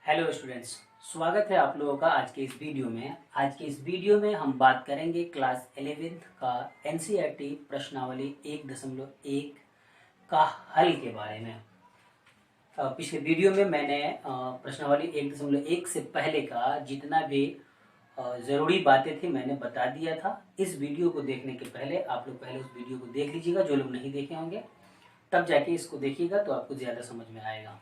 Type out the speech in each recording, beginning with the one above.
Hello students, स्वागत है आप लोगों का आज के इस वीडियो में। आज के इस वीडियो में हम बात करेंगे क्लास 11th का एनसीईआरटी प्रश्नावली 1.1 का हल के बारे में। पिछले वीडियो में मैंने प्रश्नावली 1.1 से पहले का जितना भी ज़रूरी बातें थी मैंने बता दिया था। इस वीडियो को देखने के पहले आप लोग पहले उस वीडियो को देख लीजिएगा, जो लोग नहीं देखे होंगे, तब जाके इसको देखिएगा तो आपको ज़्यादा समझ में आएगा।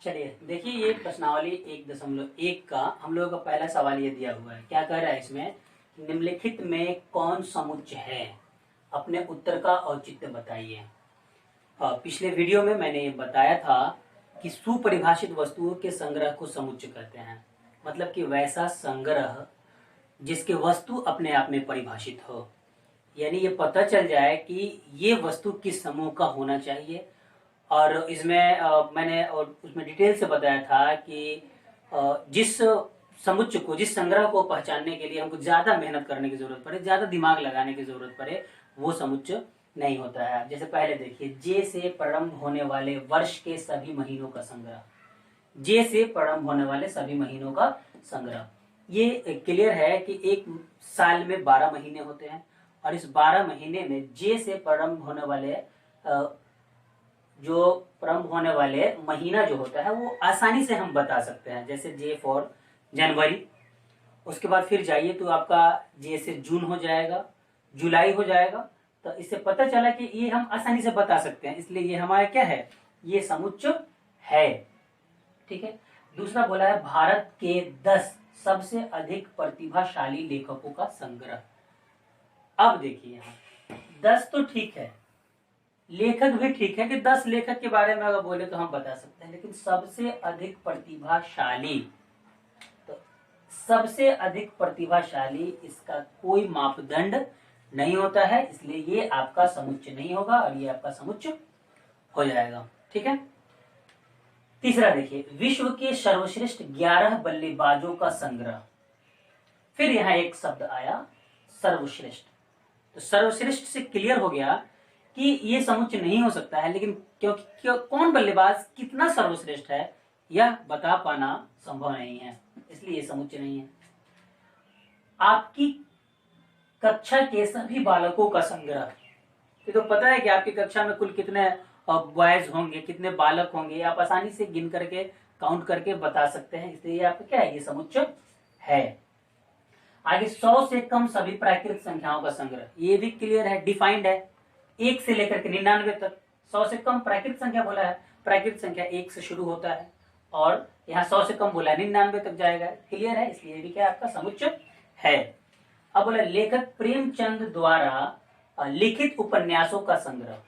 चलिए देखिए, ये प्रश्नावली 1.1 का हम लोगों का पहला सवाल ये दिया हुआ है। क्या कह रहा है इसमें? निम्नलिखित में कौन समुच्चय है? अपने उत्तर का औचित्य बताइए। पिछले वीडियो में मैंने ये बताया था कि सुपरिभाषित वस्तुओं के संग्रह को समुच्चय कहते हैं। मतलब कि वैसा संग्रह जिसके वस्तु अपने आप में परिभाषित हो, यानी ये पता चल जाए कि ये वस्तु किस समूह का होना चाहिए। और इसमें मैंने और उसमें डिटेल से बताया था कि जिस समुच्चय को, जिस संग्रह को पहचानने के लिए हमको ज्यादा मेहनत करने की जरूरत पड़े, ज्यादा दिमाग लगाने की जरूरत पड़े, वो समुच्चय नहीं होता है। जैसे पहले देखिए, जे से प्रारंभ होने वाले वर्ष के सभी महीनों का संग्रह। जे से प्रारंभ होने वाले सभी महीनों का संग्रह, ये क्लियर है कि एक साल में 12 महीने होते हैं और इस 12 महीने में जे से प्रारंभ होने वाले जो प्रारंभ होने वाले महीना जो होता है वो आसानी से हम बता सकते हैं। जैसे जे फॉर जनवरी, उसके बाद फिर जाइए तो आपका जे से जून हो जाएगा, जुलाई हो जाएगा। तो इससे पता चला कि ये हम आसानी से बता सकते हैं, इसलिए ये हमारा क्या है, ये समुच्चय है। ठीक है। दूसरा बोला है भारत के 10 सबसे अधिक प्रतिभाशाली लेखकों का संग्रह। अब देखिए यहाँ 10 तो ठीक है, लेखक भी ठीक है कि 10 लेखक के बारे में अगर बोले तो हम बता सकते हैं, लेकिन सबसे अधिक प्रतिभाशाली, तो सबसे अधिक प्रतिभाशाली इसका कोई मापदंड नहीं होता है, इसलिए ये आपका समुच्चय नहीं होगा और ये आपका समुच्चय हो जाएगा। ठीक है। तीसरा देखिए, विश्व के सर्वश्रेष्ठ 11 बल्लेबाजों का संग्रह। फिर यहां एक शब्द आया सर्वश्रेष्ठ। तो सर्वश्रेष्ठ से क्लियर हो गया कि ये समुच्चय नहीं हो सकता है, लेकिन क्योंकि कौन बल्लेबाज कितना सर्वश्रेष्ठ है यह बता पाना संभव नहीं है, इसलिए ये समुच्चय नहीं है। आपकी कक्षा के सभी बालकों का संग्रह। तो पता है कि आपकी कक्षा में कुल कितने बॉयज होंगे, कितने बालक होंगे, आप आसानी से गिन करके काउंट करके बता सकते हैं, इसलिए आपका क्या है, ये समुच्चय है। आगे 100 से कम सभी प्राकृतिक संख्याओं का संग्रह, ये भी क्लियर है, डिफाइंड है। 1 से लेकर के 99 तक 100 से कम प्राकृतिक संख्या बोला है। प्राकृतिक संख्या 1 से शुरू होता है और यहाँ 100 से कम बोला है, 99 तक जाएगा, क्लियर है, इसलिए भी क्या आपका समुच्चय है। अब बोला लेखक प्रेमचंद द्वारा लिखित उपन्यासों का संग्रह।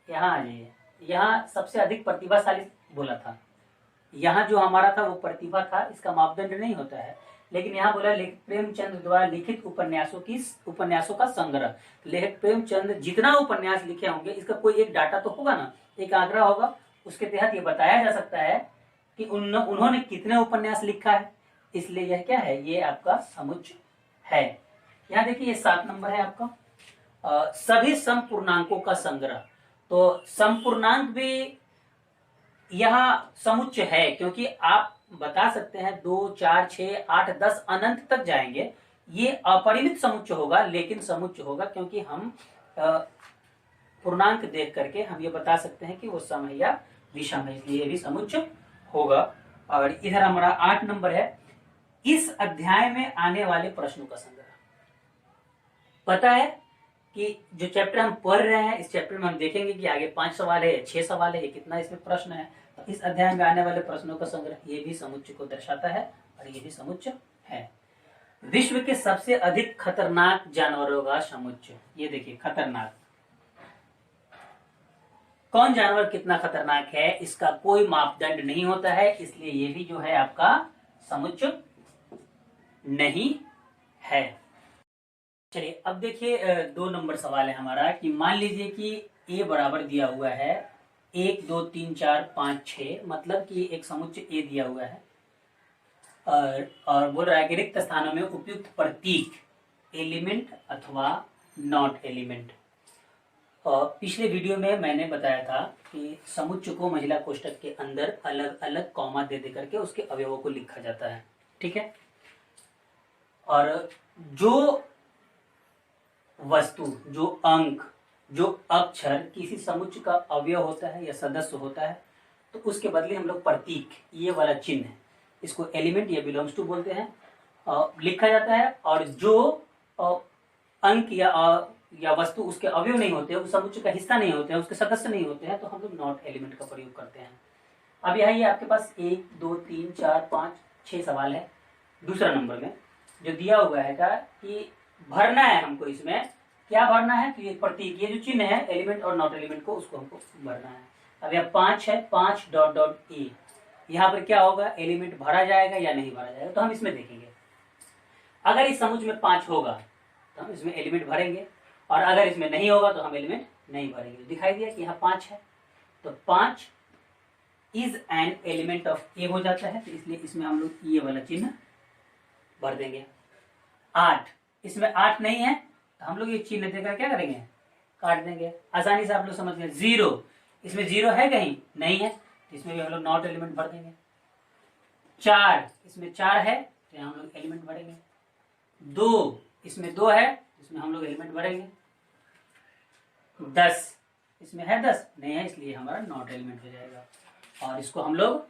यहाँ आ जाइए, यहाँ सबसे अधिक प्रतिभाशाली बोला था, यहाँ जो हमारा था वो प्रतिभा था, इसका मापदंड नहीं होता है, लेकिन यहाँ बोला लेखक प्रेमचंद द्वारा लिखित उपन्यासों का संग्रह। लेखक प्रेमचंद जितना उपन्यास लिखे होंगे इसका कोई एक डाटा तो होगा ना, एक आंकड़ा होगा, उसके तहत ये बताया जा सकता है कि उन्होंने कितने उपन्यास लिखा है, इसलिए यह क्या है, ये आपका समुच्चय है। यहाँ देखिए, ये 7 नंबर है आपका सभी समपूर्णांकों का संग्रह। तो समपूर्णांक भी यहाँ समुच्चय है, क्योंकि आप बता सकते हैं 2, 4, 6, 8, 10 अनंत तक जाएंगे, ये अपरिमित समुच्चय होगा, लेकिन समुच्चय होगा क्योंकि हम पूर्णांक देख करके हम ये बता सकते हैं कि वो सम है या विषम है, इसलिए ये भी समुच्चय होगा। और इधर हमारा 8 नंबर है इस अध्याय में आने वाले प्रश्नों का संग्रह। पता है कि जो चैप्टर हम पढ़ रहे हैं, इस चैप्टर में हम देखेंगे कि आगे 5 सवाल है, 6 सवाल है, कितना इसमें प्रश्न है। तो इस अध्याय में आने वाले प्रश्नों का संग्रह, ये भी समुच्चय को दर्शाता है और ये भी समुच्चय है। विश्व के सबसे अधिक खतरनाक जानवरों का समुच्चय। ये देखिए, खतरनाक, कौन जानवर कितना खतरनाक है इसका कोई मापदंड नहीं होता है, इसलिए ये भी जो है आपका समुच्चय नहीं है। चलिए अब देखिए, 2 नंबर सवाल है हमारा कि मान लीजिए कि ए बराबर दिया हुआ है 1, 2, 3, 4, 5, 6, मतलब कि एक समुच्चय ए दिया हुआ है और बोल रहा है कि रिक्त स्थानों में उपयुक्त प्रतीक एलिमेंट अथवा नॉट एलिमेंट। और पिछले वीडियो में मैंने बताया था कि समुच्च को महिला कोष्ठक के अंदर अलग अलग कॉमा दे दे करके उसके अवयवों को लिखा जाता है, ठीक है। और जो वस्तु, जो अंक, जो अक्षर किसी समुच्च का अवयव होता है या सदस्य होता है, तो उसके बदले हम लोग प्रतीक, ये वाला चिन्ह, इसको एलिमेंट या बिलोंग्स टू बोलते हैं, लिखा जाता है। और जो अंक या वस्तु उसके अवयव नहीं होते, उस समुच्च का हिस्सा नहीं होते हैं, उसके सदस्य नहीं होते हैं, तो हम लोग नॉट एलिमेंट का प्रयोग करते हैं। अब यहाँ ये आपके पास 1 2 3 4 5 6 सवाल है। दूसरा नंबर में जो दिया हुआ है कि भरना है हमको, इसमें क्या भरना है, तो ये प्रतीक, ये जो चिन्ह है एलिमेंट और नॉट एलिमेंट को, उसको हमको भरना है। अब यहाँ 5 है, 5 डॉट डॉट ए, यहाँ पर क्या होगा, एलिमेंट भरा जाएगा या नहीं भरा जाएगा, तो हम इसमें देखेंगे। अगर इस समुच्च में 5 होगा तो हम इसमें एलिमेंट भरेंगे, और अगर इसमें नहीं होगा तो हम एलिमेंट नहीं भरेंगे। दिखाई दिया कि यहाँ 5 है, तो 5 इज एन एलिमेंट ऑफ ए हो जाता है, तो इसलिए इसमें हम लोग ये वाला चिन्ह भर देंगे। 8, इसमें 8 नहीं है, तो हम लोग ये चिन्ह देकर क्या करेंगे, काट देंगे। आसानी से आप लोग समझ गए। 0, इसमें 0 है कहीं, नहीं है, तो इसमें भी हम लोग नॉट एलिमेंट भर देंगे। 4, इसमें 4 है, तो यहाँ हम लोग एलिमेंट भरेंगे। 2, इसमें 2 है, इसमें हम लोग एलिमेंट भरेंगे। 10, इसमें है 10 नहीं है, इसलिए हमारा नॉट एलिमेंट हो जाएगा। और इसको हम लोग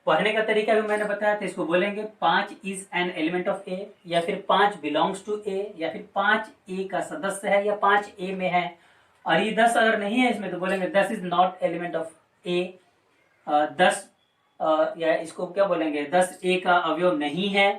पढ़ने का तरीका भी मैंने बताया था, इसको बोलेंगे 5 इज एन एलिमेंट ऑफ ए, या फिर 5 बिलोंग्स टू ए, या फिर 5 ए का सदस्य है, या 5 ए में है। और ये 10 अगर नहीं है इसमें, तो बोलेंगे 10 इज नॉट एलिमेंट ऑफ ए। 10 या इसको क्या बोलेंगे, 10 ए का अवयव नहीं है,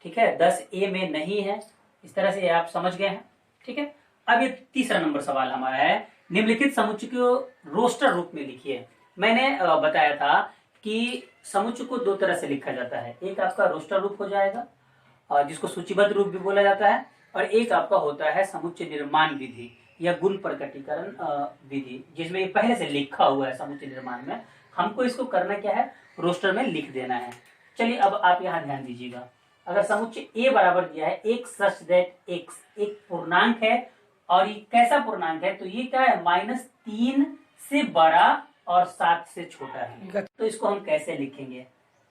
ठीक है, 10 ए में नहीं है। इस तरह से आप समझ गए हैं, ठीक है। अब ये तीसरा नंबर सवाल हमारा है, निम्नलिखित समुच्च को रोस्टर रूप में लिखिए। मैंने बताया था कि समुच्च को 2 तरह से लिखा जाता है। एक आपका रोस्टर रूप हो जाएगा, जिसको सूचीबद्ध रूप भी बोला जाता है, और एक आपका होता है समुच्च निर्माण विधि या गुण प्रकटीकरण विधि, जिसमें ये पहले से लिखा हुआ है समुच्च निर्माण में। हमको इसको करना क्या है, रोस्टर में लिख देना है। चलिए अब आप यहाँ ध्यान दीजिएगा। अगर समुच्च ए बराबर दिया है एक सच दैट एक्स, एक पूर्णांक है, और ये कैसा पूर्णांक है, तो ये क्या है, -3 से बड़ा और 7 से छोटा है। तो इसको हम कैसे लिखेंगे,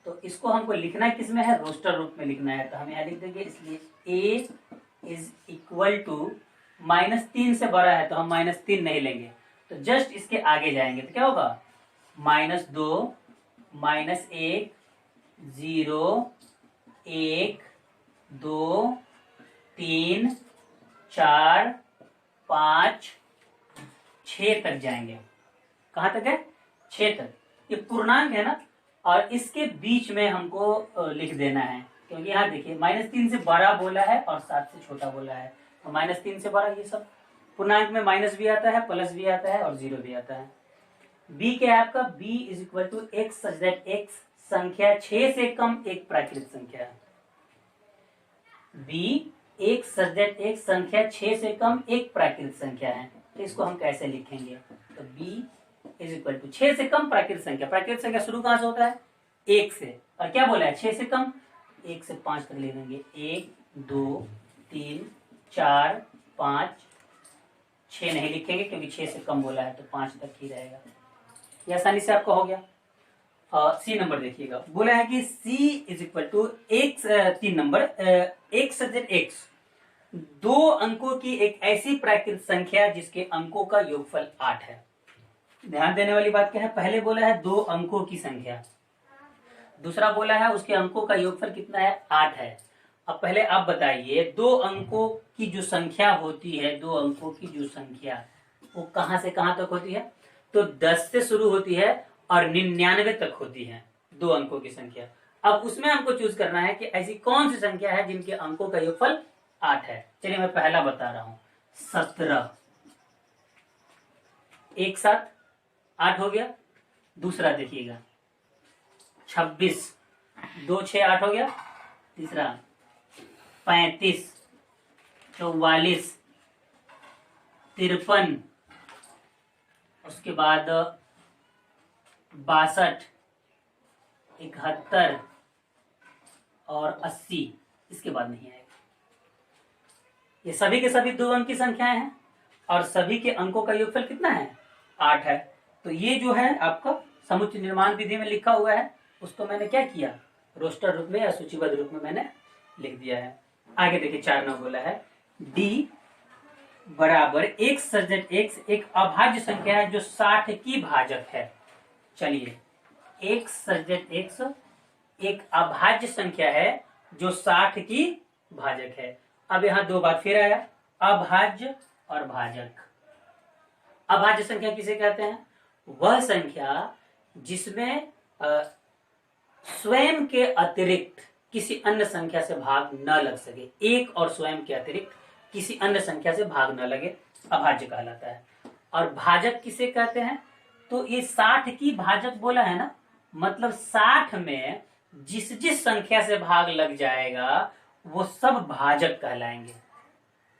तो इसको हमको लिखना किसमें है, रोस्टर रूप में लिखना है। तो हम यहाँ लिख देंगे, इसलिए a इज इक्वल टू, -3 से बड़ा है तो हम -3 नहीं लेंगे, तो जस्ट इसके आगे जाएंगे, तो क्या होगा, -2 -1 0 1 2 3 4 5 6 तक जाएंगे। कहां तक है, 6 तक। ये पूर्णांक है ना, और इसके बीच में हमको लिख देना है, क्योंकि यहाँ देखिए -3 से बड़ा बोला है और 7 से छोटा बोला है, तो -3 से बड़ा, ये सब पूर्णांक में माइनस भी आता है, प्लस भी आता है और 0 भी आता है। b क्या है आपका, b is equal to x such that x संख्या 6 से कम एक प्राकृत संख्या है। b एक सच दैट एक्स संख्या 6 से कम एक प्राकृत संख्या है। तो इसको हम कैसे लिखेंगे, तो b इज इक्वल टू 6 से कम प्राकृत संख्या। प्राकृत संख्या शुरू कहां से होता है, 1 से, और क्या बोला है, 6 से कम, 1 से 5 तक ले लेंगे। 1 2 3 4 5 6 नहीं लिखेंगे, क्योंकि 6 से कम बोला है, तो 5 तक ही रहेगा। ये आसानी से आपका हो गया। सी नंबर देखिएगा, बोला है कि c इज इक्वल टू एक 3 नंबर, एक सब्जेक्ट एक्स, 2 अंकों की एक ऐसी प्राकृत संख्या जिसके अंकों का योगफल 8 है। ध्यान देने वाली बात क्या है, पहले बोला है 2 अंकों की संख्या, दूसरा बोला है उसके अंकों का योगफल कितना है, 8 है। अब पहले आप बताइए, 2 अंकों की जो संख्या होती है, 2 अंकों की जो संख्या, वो कहां से कहां तक होती है, तो 10 से शुरू होती है और 99 तक होती है 2 अंकों की संख्या। अब उसमें हमको चूज करना है कि ऐसी कौन सी संख्या है जिनके अंकों का योगफल 8 है। चलिए मैं पहला बता रहा हूं, 17, एक साथ 8 हो गया। दूसरा देखिएगा 26, 2 6 8 हो गया। तीसरा 35, 44, 53, उसके बाद 62, 71 और 80, इसके बाद नहीं आएगा। ये सभी के सभी 2 अंक की संख्याएं हैं। और सभी के अंकों का योगफल कितना है 8 है। तो ये जो है आपका समुच्चय निर्माण विधि में लिखा हुआ है, उसको मैंने क्या किया, रोस्टर रूप में या सूचीबद्ध रूप में मैंने लिख दिया है। आगे देखिए 4 नंबर बोला है d बराबर x सज्जन x एक अभाज्य संख्या है जो 60 की भाजक है। चलिए x सज्जन x एक अभाज्य संख्या है जो 60 की भाजक है। अब यहां दो बात फिर आया, अभाज्य और भाजक। अभाज्य संख्या किसे कहते हैं, वह संख्या जिसमें स्वयं के अतिरिक्त किसी अन्य संख्या से भाग न लग सके, एक और स्वयं के अतिरिक्त किसी अन्य संख्या से भाग न लगे, अभाज्य कहलाता है। और भाजक किसे कहते हैं, तो ये 60 की भाजक बोला है ना, मतलब 60 में जिस जिस संख्या से भाग लग जाएगा वो सब भाजक कहलाएंगे।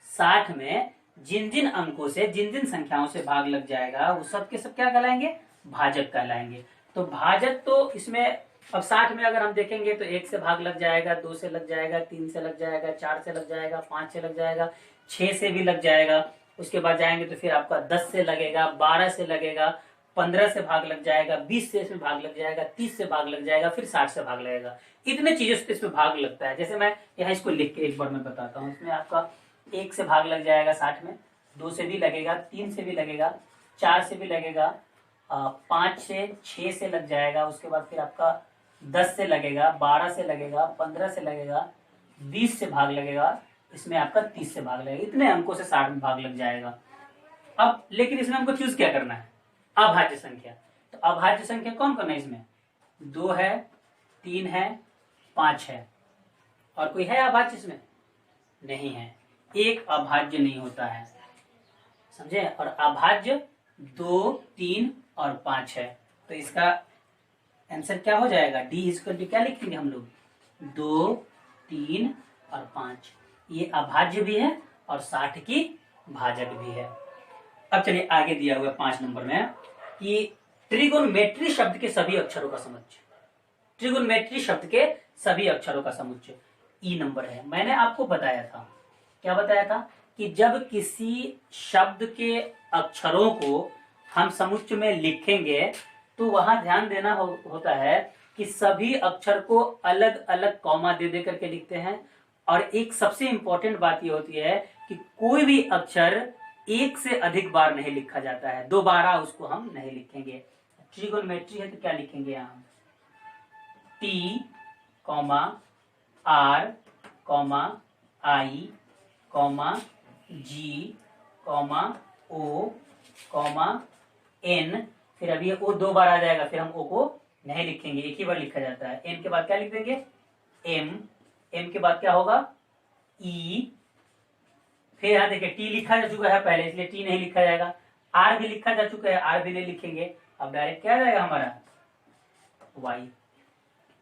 60 में जिन जिन अंकों से, जिन जिन संख्याओं से भाग लग जाएगा वो सब के सब क्या कहलाएंगे, भाजक कहलाएंगे। तो भाजक तो इसमें अब 60 में अगर हम देखेंगे तो 1 से भाग लग जाएगा, 2 से लग जाएगा, 3 से लग जाएगा, 4 से लग जाएगा, 5 से लग जाएगा, 6 से भी लग जाएगा। उसके बाद जाएंगे तो फिर आपका 10 से लगेगा, 12 से लगेगा, 15 से भाग लग जाएगा, 20 से इसमें भाग लग जाएगा, 30 से भाग लग जाएगा, फिर 60 से भाग लगेगा। इतने चीजों से इसमें भाग लगता है। जैसे मैं यहाँ इसको लिख के एक बार मैं बताता हूँ। इसमें आपका 1 से भाग लग जाएगा 60 में, 2 से भी लगेगा, 3 से भी लगेगा, 4 से भी लगेगा, 5 से 6 से लग जाएगा। उसके बाद फिर आपका 10 से लगेगा, 12 से लगेगा, 15 से लगेगा, 20 से भाग लगेगा, इसमें आपका 30 से भाग लगेगा। इतने अंकों से 60 में भाग लग जाएगा। अब लेकिन इसमें हमको चूज क्या करना है, अभाज्य संख्या। तो अभाज्य संख्या कौन कौन है इसमें, 2 है, 3 है, 5 है। और कोई है अभाज्य इसमें, नहीं है। एक अभाज्य नहीं होता है, समझे। और अभाज्य 2, 3 और 5 है। तो इसका आंसर क्या हो जाएगा, डी इक्वल टू क्या लिखेंगे हम लोग, 2, 3 और 5। ये अभाज्य भी है और 60 की भाजक भी है। अब चलिए आगे दिया हुआ 5 नंबर में कि ट्रिगोनोमेट्री शब्द के सभी अक्षरों का समुच्चय। ट्रिगोनोमेट्री शब्द के सभी अक्षरों का समुच्चय ई नंबर है। मैंने आपको बताया था, क्या बताया था, कि जब किसी शब्द के अक्षरों को हम समुच्चय में लिखेंगे तो वहां ध्यान देना होता है कि सभी अक्षर को अलग अलग कॉमा दे दे करके लिखते हैं। और एक सबसे इंपॉर्टेंट बात यह होती है कि कोई भी अक्षर एक से अधिक बार नहीं लिखा जाता है, दोबारा उसको हम नहीं लिखेंगे। ट्रिगोनोमेट्री है तो क्या लिखेंगे हम, टी कॉमा आर कॉमा आई कॉमा जी कॉमा ओ कॉमा एन। फिर अभी ओ 2 बार आ जाएगा, फिर हम ओ को नहीं लिखेंगे, एक ही बार लिखा जाता है। एन के बाद क्या लिख देंगे, एम। एम के बाद क्या होगा, ई। फिर यहाँ देखिए टी लिखा जा चुका है पहले, इसलिए टी नहीं लिखा जाएगा। आर भी लिखा जा चुका है, आर भी नहीं लिखेंगे। अब डायरेक्ट क्या आ जाएगा हमारा, वाई।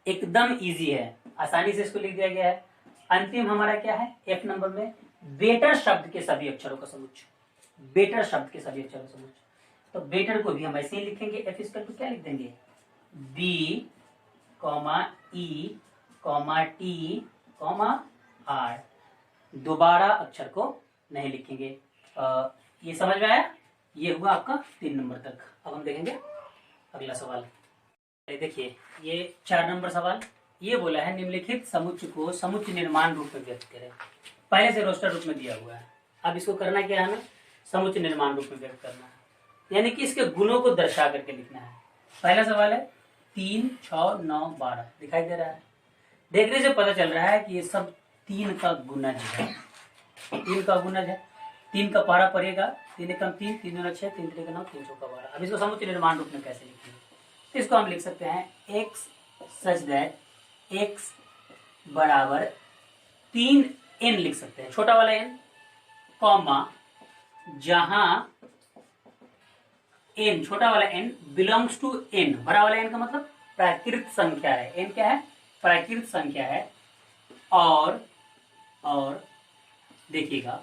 एकदम इजी है, आसानी से इसको लिख दिया गया है। अंतिम हमारा क्या है, एफ नंबर में, बेटर शब्द के सभी अक्षरों का समुच्चय। बेटर शब्द के सभी अक्षरों का समुच्चय। तो बेटर को भी हम ऐसे ही लिखेंगे, एफ इक्वल टू क्या लिख देंगे, B comma E comma T comma R. दोबारा अक्षर को नहीं लिखेंगे। ये समझ में आया, ये हुआ आपका 3 नंबर तक। अब हम देखेंगे अगला सवाल। देखिए ये 4 नंबर सवाल, ये बोला है निम्नलिखित समुच्चय को समुच्चय निर्माण रूप में व्यक्त करें। पहले से रोस्टर रूप में दिया हुआ है, अब इसको करना क्या है, हमें समुच्चय निर्माण रूप में व्यक्त करना है, यानी कि इसके गुणों को दर्शा करके लिखना है। पहला सवाल है 3, 6, 9, 12 दिखाई दे रहा है। देखने से पता चल रहा है कि ये सब 3 का गुणज है। 3 का गुणज है, 3 का पारा पड़ेगा, 3 एकम 3, 3 दूना 6, 3 त्रिक 9, 3 चौका 12। अब इसको समुच्चय निर्माण रूप में कैसे लिखेंगे, तो इसको हम लिख सकते हैं x सच दैट x बराबर 3n लिख सकते हैं, छोटा वाला n, कॉमा जहां n छोटा वाला n बिलोंग्स टू n, बड़ा वाला n का मतलब प्राकृत संख्या है। n क्या है, प्राकृत संख्या है। और देखिएगा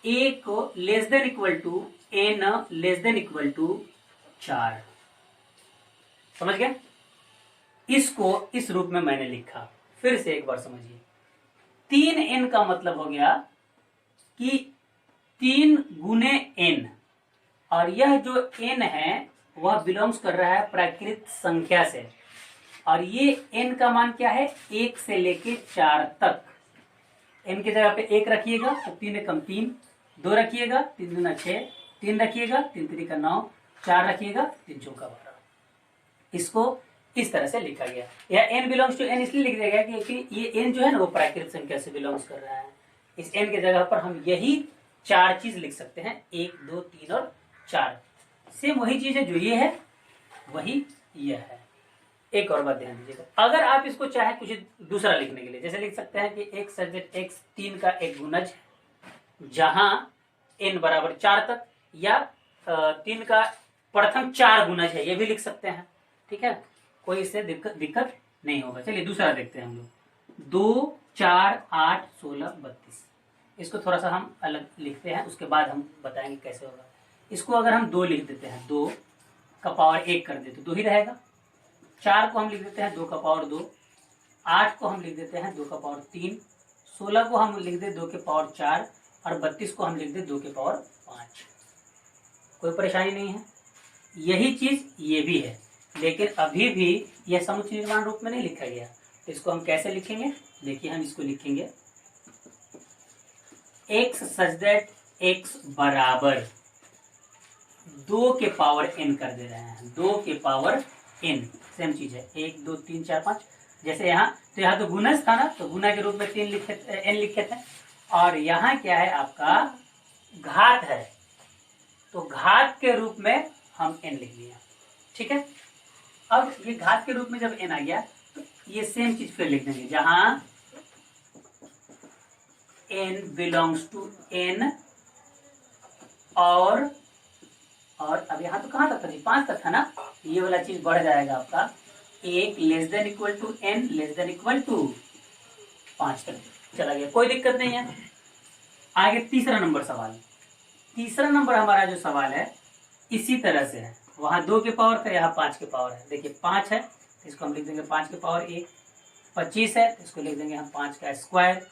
a को less than equal to n less than equal to 4। समझ गए, इसको इस रूप में मैंने लिखा। फिर से एक बार समझिए, 3n का मतलब हो गया कि 3 गुने n, और यह जो n है वह बिलोंग्स कर रहा है प्राकृत संख्या से, और ये n का मान क्या है 1 से लेके 4 तक। n की जगह पे 1 रखिएगा तो 3 कम 3, 2 रखिएगा 3 दूना 6, 3 रखिएगा 3 3 का 9, 4 रखिएगा 3 चौका 12। इसको इस तरह से लिखा गया। यह n बिलोंग्स टू n इसलिए लिख दिया गया क्योंकि ये n जो है ना वो प्राकृत संख्या से बिलोंग्स कर रहा है। इस n की जगह पर हम यही 4 चीज लिख सकते हैं, 1 2 3 और 4। सेम वही चीज है जो ये है वही यह है। एक और बात ध्यान दीजिएगा, अगर आप इसको चाहे कुछ दूसरा लिखने के लिए, जैसे लिख सकते हैं कि x सब्जेक्ट x 3 का एक गुणज है जहां n बराबर 4 तक, या 3 का प्रथम 4 गुणज है, ये भी लिख सकते हैं। ठीक है, कोई इससे दिक्कत नहीं होगा। चलिए दूसरा देखते हैं हम लोग। 2 4 8 16 32, इसको थोड़ा सा हम अलग लिखते हैं, उसके बाद हम बताएंगे कैसे होगा। इसको अगर हम 2 लिख देते हैं, 2 का पावर 1 कर देते 2 ही रहेगा। 4 को हम लिख देते हैं 2 का पावर 2, 8 को हम लिख देते हैं 2 का पावर 3, 16 को हम लिख दे 2 के पावर 4, और 32 को हम लिख दे 2 के पावर 5। कोई परेशानी नहीं है। यही चीज ये भी है, लेकिन अभी भी यह समुच्चय निर्माण रूप में नहीं लिखा गया। तो इसको हम कैसे लिखेंगे, देखिए हम इसको लिखेंगे x सच दैट x बराबर 2 के पावर n कर दे रहे हैं, 2 के पावर n। सेम चीज है, 1 2 3 4 5। जैसे यहाँ तो यहाँ तो गुणज था ना, तो गुना के रूप में 3 n लिखे थे, और यहाँ क्या है आपका घात है, तो घात के रूप में हम n लिख लिया। ठीक है, अब ये घात के रूप में जब n आ गया तो ये सेम चीज फिर लिख देंगे, जहां n बिलोंग्स टू n, और अब यहाँ तो कहाँ तक था जी, 5 तक था ना, ये वाला चीज बढ़ जाएगा आपका 1 less than equal to n less than equal to 5 तक चला गया, कोई दिक्कत नहीं है। आगे तीसरा नंबर सवाल। तीसरा नंबर हमारा जो सवाल है इसी तरह से है, वहां 2 के पावर का, यहाँ 5 के पावर है। देखिए 5 है तो इसको हम लिख देंगे 5 के पावर 1, 25 है तो इसको लिख देंगे हम 5 का स्क्वायर,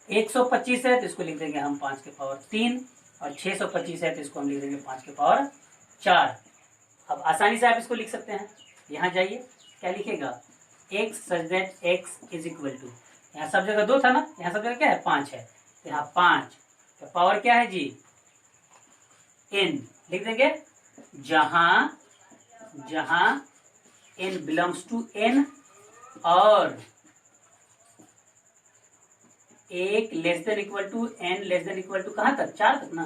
125 है तो इसको लिख देंगे हम 5 के पावर 3, और 625 है तो इसको हम लिख देंगे 5 के पावर 4। अब आसानी से आप इसको लिख सकते हैं। यहाँ जाइए, क्या लिखेगा, x such that x is equal to, यहाँ सब जगह 2 था ना, यहाँ सब जगह क्या है 5 है, तो यहाँ 5 का पावर क्या है जी n लिख देंगे, जहां n बिलोंग्स टू n, और 1 less than equal to n less than equal to कहाँ तक, 4 तक ना,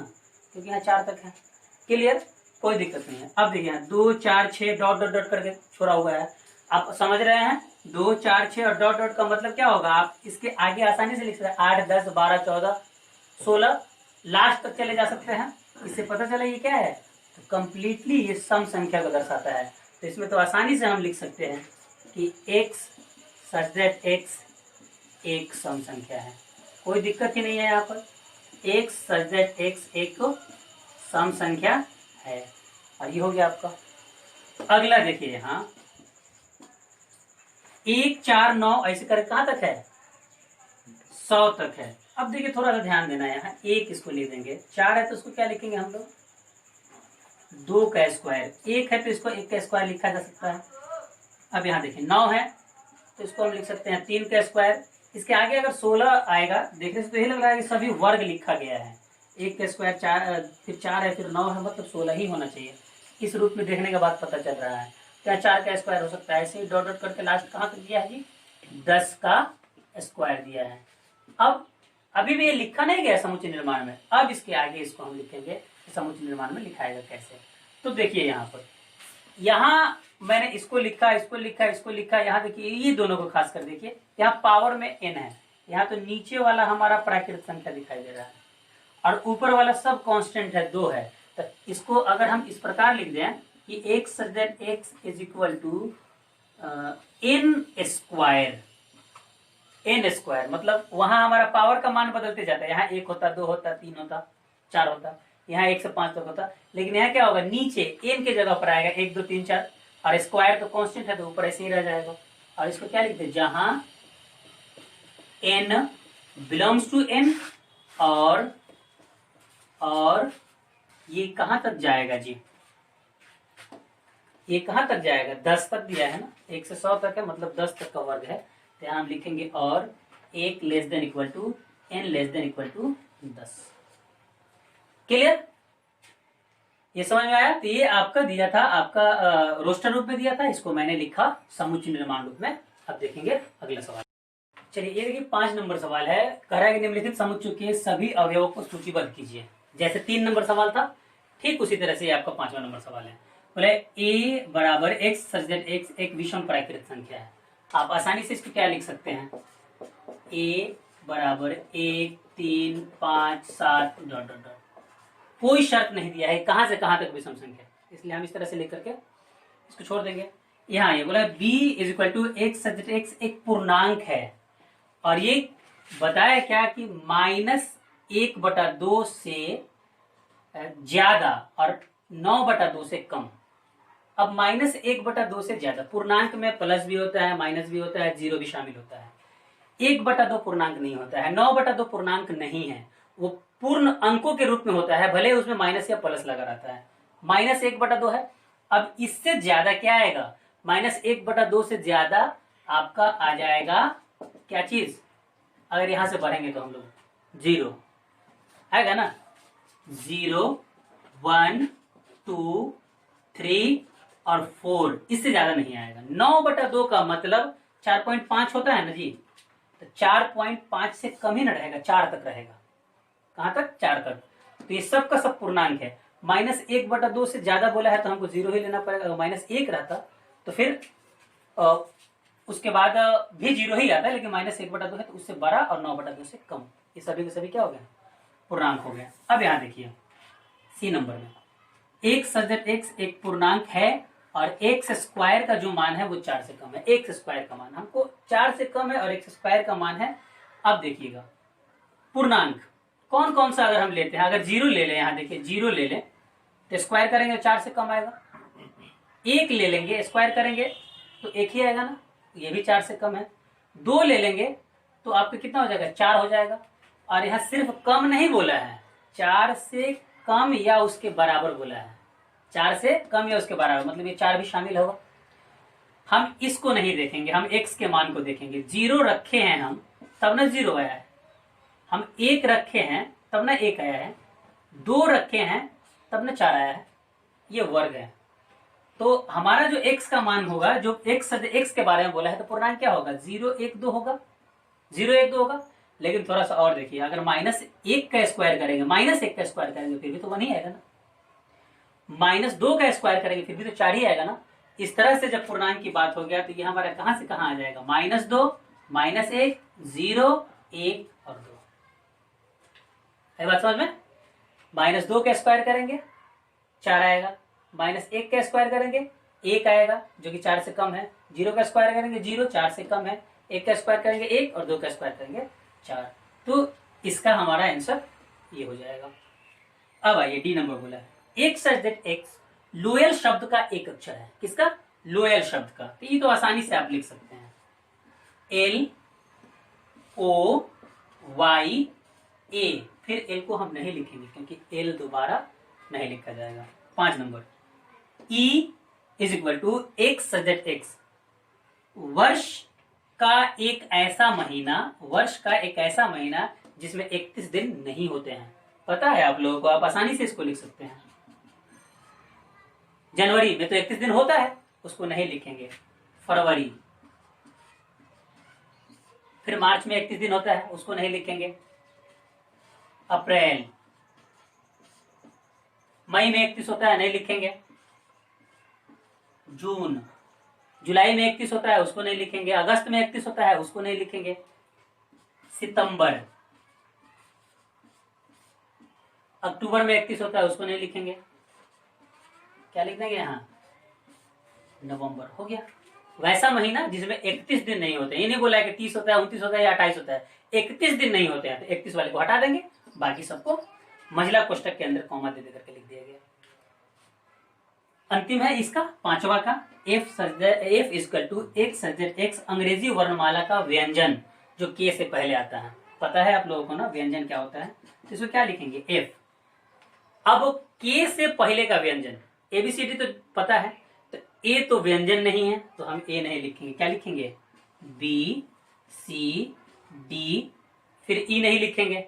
क्योंकि यहाँ 4 तक है। क्लियर, कोई दिक्कत नहीं है। अब देखिए 2 4 6 डॉट डॉट डॉट करके छोड़ा हुआ है, आप समझ रहे हैं। 2 4 6 और डॉट डॉट का मतलब क्या होगा, आप इसके आगे आसानी से लिख सकते हैं 8 10 12 14 16 लास्ट तक चले जा सकते हैं। इससे पता चला ये क्या है, तो कंप्लीटली ये सम संख्या को दर्शाता है। तो इसमें तो आसानी से हम लिख सकते हैं कि x सच दैट x एक सम संख्या है, कोई दिक्कत ही नहीं है। यहाँ पर x सच दैट x एक सम संख्या है, और ये हो गया आपका। अगला देखिए यहाँ 1 4 9 ऐसे कर कहाँ तक है, 100 तक है। अब देखिए थोड़ा सा ध्यान देना है, यहाँ 1 इसको ले देंगे, 4 है तो उसको क्या लिखेंगे हम लोग 2 का स्क्वायर, 1 है तो इसको 1 का स्क्वायर लिखा जा सकता है। अब यहाँ देखिए 9 है तो इसको हम लिख सकते हैं 3 का स्क्वायर। इसके आगे अगर 16 आएगा, देखने से तो यही लग रहा है कि सभी वर्ग लिखा गया है, 1 का स्क्वायर 4, फिर 4 है फिर 9 है, मतलब 16 ही होना चाहिए। इस रूप में देखने के बाद पता चल रहा है क्या 4 का स्क्वायर हो सकता है। ऐसे ही डॉट डॉट करके लास्ट कहाँ तक दिया है जी, 10 का स्क्वायर दिया है। अब अभी भी ये लिखा नहीं गया समुच्चय निर्माण में, अब इसके आगे इसको हम लिखेंगे समुच्चय निर्माण में लिखाएगा कैसे। तो देखिए यहाँ पर, यहाँ मैंने इसको लिखा, इसको लिखा, इसको लिखा। यहाँ देखिए ये दोनों को खास कर देखिए, यहाँ पावर में n है, यहाँ तो नीचे वाला हमारा प्राकृत संख्या दिखाई दे रहा है, और ऊपर वाला सब कांस्टेंट है 2 है। तो इसको अगर हम इस प्रकार लिख दें कि x such that x is equal to n square, n square मतलब वहां हमारा पावर का मान बदलते जाता है, यहाँ 1 होता 2 होता 3 होता 4 होता, यहाँ 1 से 5 तक होता। लेकिन यहाँ क्या होगा, नीचे n के जगह पर आएगा 1 2 3 4, और स्क्वायर तो कांस्टेंट है तो ऊपर ऐसे ही रह जाएगा। और इसको क्या लिखते हैं, जहां n बिलोंग्स टू n, और और ये कहाँ तक जाएगा जी, ये कहाँ तक जाएगा, 10 तक दिया है ना, 1 से 100 तक है, मतलब 10 तक का वर्ग है। तो यहाँ हम लिखेंगे और 1 less than equal to n less than equal to 10। Clear, ये समझ में आया। तो ये आपका दिया था, आपका रोस्टर रूप में दिया था, इसको मैंने लिखा समुच्चय निर्माण रूप में। अब देखेंगे अगला सवाल। चलिए ये देखिए 5 नंबर सवाल है, कह रहा है कि निम्नलिखित समुच्चय के सभी अवयवों को सूचीबद्ध कीजिए। जैसे 3 नंबर सवाल था, ठीक उसी तरह से आपका 5वां नंबर सवाल है। बोले a बराबर x सच दैट x एक विषम प्राकृत संख्या है। आप आसानी से इसको क्या लिख सकते हैं, a बराबर 1 3 5 7 डॉट डॉट डॉट, कोई शर्त नहीं दिया है कहां से कहां तक विषम संख्या, इसलिए हम इस तरह से लिख करके इसको छोड़ देंगे। यहाँ ये बोला b is equal to x such that x एक पूर्णांक है, और ये बताया क्या कि -1/2 से ज्यादा और 9/2 से कम। अब -1/2 से ज्यादा, पूर्णांक में प्लस भी होता है, माइनस भी होता है, जीरो भी शामिल होता है। 1/2 पूर्णांक नहीं होता है, 9/2 पूर्णांक नहीं है, वो पूर्ण अंकों के रूप में होता है, भले उसमें माइनस या प्लस लगा रहता है। -1/2 है। अब इससे ज्यादा क्या आएगा, -1/2 से ज्यादा आपका आ जाएगा क्या चीज, अगर यहां से बढ़ेंगे तो हम लोग 0 आएगा ना, 0 1 2 3 और 4, इससे ज्यादा नहीं आएगा। 9/2 का मतलब 4.5 होता है ना जी, तो 4.5 से कम ही ना रहेगा, 4 तक रहेगा। कहां तक, 4 तक। तो ये सब का सब पूर्णांक है। -1/2 से ज्यादा बोला है तो हमको 0 ही लेना पड़ेगा। अगर -1 रहता तो फिर उसके बाद भी 0 ही आता है, लेकिन -1/2 है तो उससे बड़ा और 9/2 से कम, ये सभी के सभी क्या हो गया, पूर्णांक हो गया। अब यहां देखिए सी नंबर में x सच दैट x एक पूर्णांक है और x स्क्वायर का जो मान है वो 4 से कम है। x स्क्वायर का मान हमको 4 से कम है और x स्क्वायर का मान है। अब देखिएगा पूर्णांक कौन कौन सा अगर हम लेते हैं, अगर 0 ले लें, यहां देखिए 0 ले लें तो स्क्वायर करेंगे 4 से कम आएगा। 1 ले लेंगे स्क्वायर करेंगे तो 1 ही आएगा ना, ये भी 4 से कम है। 2 ले लेंगे तो आपका कितना हो जाएगा, 4 हो जाएगा। और यहां सिर्फ कम नहीं बोला है, 4 से कम या उसके बराबर बोला है, 4 से कम या उसके बराबर, मतलब ये 4 भी शामिल होगा। हम इसको नहीं देखेंगे, हम x के मान को देखेंगे। 0 रखे हैं हम तब ना 0 आया है, हम 1 रखे हैं तब ना 1 आया है, 2 रखे हैं तब ना 4 आया है, ये वर्ग है। तो हमारा जो x का मान होगा, जो x के बारे में बोला है, तो पूर्णांक क्या होगा, 0 1 2 होगा, 0 1 2 होगा। लेकिन थोड़ा सा और देखिए, अगर -1 का स्क्वायर करेंगे, -1 का स्क्वायर करेंगे फिर भी तो 1 ही आएगा ना, -2 का स्क्वायर करेंगे फिर भी तो 4 ही आएगा ना। इस तरह से जब पूर्णांक की बात हो गया तो ये हमारा कहां से कहां आ जाएगा, -2 -1 0 1 और 2। है बात समझ में। -2 का स्क्वायर करेंगे 4 आएगा, -1 का स्क्वायर करेंगे 1 आएगा जो कि 4 से कम है, 0 का स्क्वायर करेंगे 0 4 से कम है, 1 का स्क्वायर करेंगे 1 और 2 का स्क्वायर करेंगे 4। तो इसका हमारा आंसर ये हो जाएगा। अब आइए डी नंबर बोला है, एक सच दैट एक्स लोयल शब्द का एक अक्षर है। किसका, लोयल शब्द का। तो ये तो आसानी से आप लिख सकते हैं, LOYA। फिर एल को हम नहीं लिखेंगे क्योंकि एल दोबारा नहीं लिखा जाएगा। 5 number E is equal to x such that x वर्ष का एक ऐसा महीना, वर्ष का एक ऐसा महीना जिसमें 31 दिन नहीं होते हैं। पता है आप लोगों को, आप आसानी से इसको लिख सकते हैं। जनवरी में तो 31 दिन होता है, उसको नहीं लिखेंगे। फरवरी, फिर मार्च में 31 दिन होता है, उसको नहीं लिखेंगे। अप्रैल, मई में 31 होता है, नहीं लिखेंगे। जून, जुलाई में 31 होता है, उसको नहीं लिखेंगे। अगस्त में 31 होता है, उसको नहीं लिखेंगे। सितंबर, अक्टूबर में 31 होता है, उसको नहीं लिखेंगे। क्या लिख देंगे यहाँ, नवंबर। हो गया वैसा महीना जिसमें 31 दिन नहीं होते। ये नहीं बोला है कि 30 होता है, 29 होता है या 28 होता है, 31 दिन नहीं होते हैं, तो 31 वाले को हटा देंगे, बाकी सबको महिला कोष्टक के अंदर कॉमा दे करके लिख दिया गया। अंतिम है इसका 5वां का, F इक्वल टू एक सब्जेक्ट एक्स अंग्रेजी वर्णमाला का व्यंजन जो के से पहले आता है। पता है आप लोगों को ना व्यंजन क्या होता है, तो इसको क्या लिखेंगे, F। अब के से पहले का व्यंजन, एबीसीडी तो पता है, तो ए तो व्यंजन नहीं है तो हम ए नहीं लिखेंगे, क्या लिखेंगे? बी सी डी, फिर ई नहीं लिखेंगे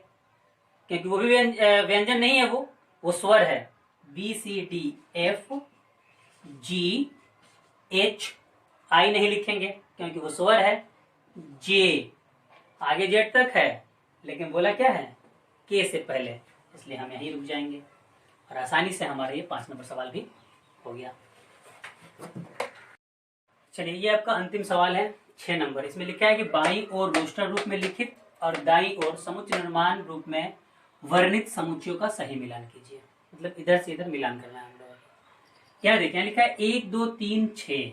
क्योंकि वो भी व्यंजन नहीं है, वो स्वर है। B C D F G H, I नहीं लिखेंगे क्योंकि वो स्वर है। जे, आगे जेड तक है लेकिन बोला क्या है? के से पहले, इसलिए हम यहीं रुक जाएंगे और आसानी से हमारा ये 5 नंबर सवाल भी हो गया। चलिए ये आपका अंतिम सवाल है 6 नंबर। इसमें लिखा है कि बाईं ओर रोस्टर रूप में लिखित और दाईं ओर समुच्चय निर्माण रूप में वर्णित समुच्चयों का सही मिलान कीजिए। मतलब इधर से इधर मिलान करना है हम लोगों को। क्या देखें, लिखा है 1 2 3 6,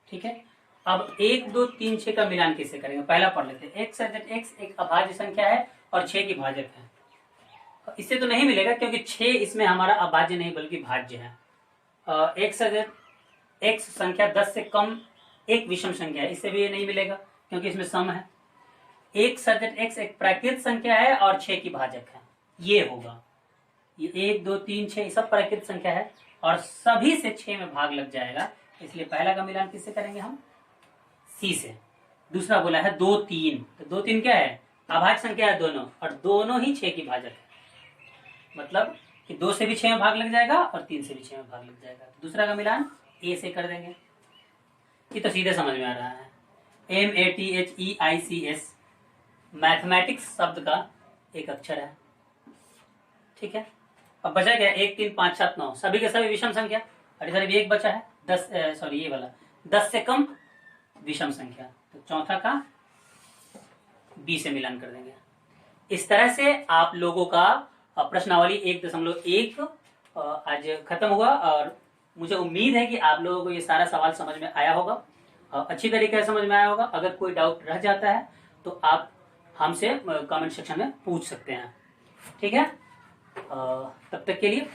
ठीक है। अब 1 2 3 6 का मिलान कैसे करेंगे? पहला पढ़ लेते हैं। x x एक अभाज्य संख्या है और 6 की भाजक है। इससे तो नहीं मिलेगा क्योंकि 6 इसमें हमारा अभाज्य नहीं बल्कि भाज्य है। x संख्या 10 से कम एक विषम संख्या है, इससे भी ये नहीं मिलेगा क्योंकि इसमें सम है। x एक प्राकृत संख्या है और 6 की भाजक है, ये होगा। ये 1 2 3 6 सब प्राकृत संख्या है और सभी से 6 में भाग लग जाएगा, इसलिए पहला का मिलान किससे करेंगे हम? सी से। दूसरा बोला है 2 3, तो 2 3 क्या है? अभाज्य संख्या है दोनों, और दोनों ही 6 की भाजक है, मतलब कि 2 से भी 6 में भाग लग जाएगा और 3 से भी 6 में भाग लग जाएगा। तो दूसरा का मिलान ए से कर देंगे। ये तो सीधे समझ में आ रहा है। MATHEICS मैथमेटिक्स शब्द का एक अक्षर है, ठीक है। अब बचा क्या? 1 3 5 7 9, सभी के सभी विषम संख्या, और इधर भी एक बचा है 10, सॉरी ये वाला 10 से कम विषम संख्या, तो चौथा का बी से मिलान कर देंगे। इस तरह से आप लोगों का प्रश्नावली 1.1 आज खत्म हुआ और मुझे उम्मीद है कि आप लोगों को ये सारा सवाल समझ में आया होगा, अच्छी तरीके से समझ में आया होगा। अगर कोई डाउट रह जाता है तो आप हमसे कमेंट सेक्शन में पूछ सकते हैं, ठीक है। तब तक के लिए